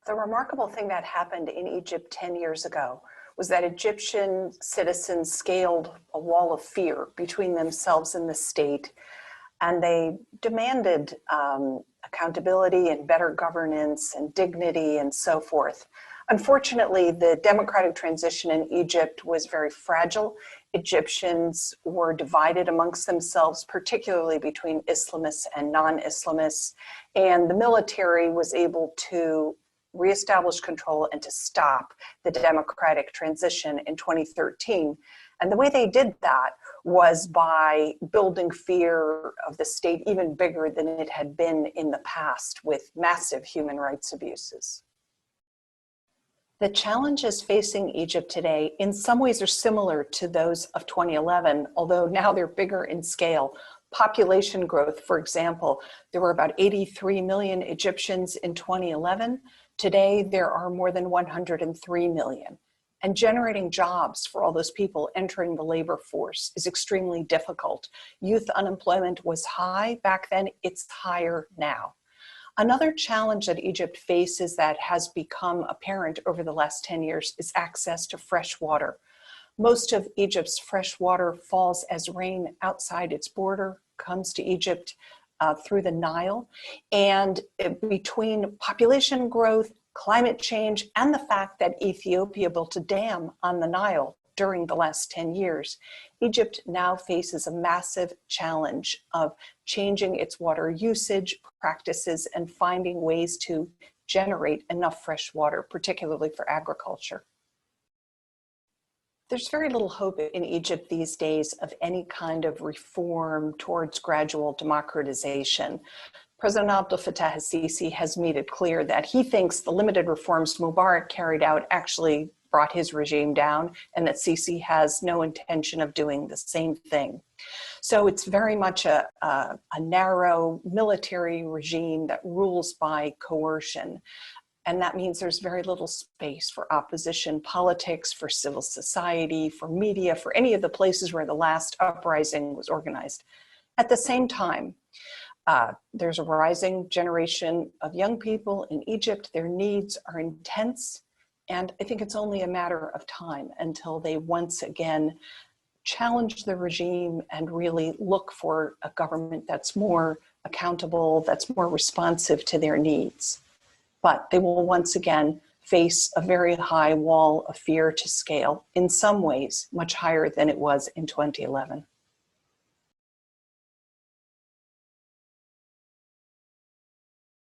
The remarkable thing that happened in Egypt 10 years ago was that Egyptian citizens scaled a wall of fear between themselves and the state, and they demanded accountability and better governance and dignity and so forth. Unfortunately, the democratic transition in Egypt was very fragile. Egyptians were divided amongst themselves, particularly between Islamists and non-Islamists, and the military was able to reestablish control and to stop the democratic transition in 2013. And the way they did that was by building fear of the state even bigger than it had been in the past, with massive human rights abuses. The challenges facing Egypt today in some ways are similar to those of 2011, although now they're bigger in scale. Population growth, for example, there were about 83 million Egyptians in 2011. Today, there are more than 103 million. And generating jobs for all those people entering the labor force is extremely difficult. Youth unemployment was high back then, it's higher now. Another challenge that Egypt faces that has become apparent over the last 10 years is access to fresh water. Most of Egypt's fresh water falls as rain outside its border, comes to Egypt through the Nile. And between population growth, climate change, and the fact that Ethiopia built a dam on the Nile during the last 10 years, Egypt now faces a massive challenge of changing its water usage practices and finding ways to generate enough fresh water, particularly for agriculture. There's very little hope in Egypt these days of any kind of reform towards gradual democratization. President Abdel Fattah Al-Sisi has made it clear that he thinks the limited reforms Mubarak carried out actually brought his regime down, and that Sisi has no intention of doing the same thing. So it's very much a narrow military regime that rules by coercion. And that means there's very little space for opposition politics, for civil society, for media, for any of the places where the last uprising was organized. At the same time, there's a rising generation of young people in Egypt. Their needs are intense. And I think it's only a matter of time until they once again challenge the regime and really look for a government that's more accountable, that's more responsive to their needs. But they will once again face a very high wall of fear to scale, in some ways much higher than it was in 2011.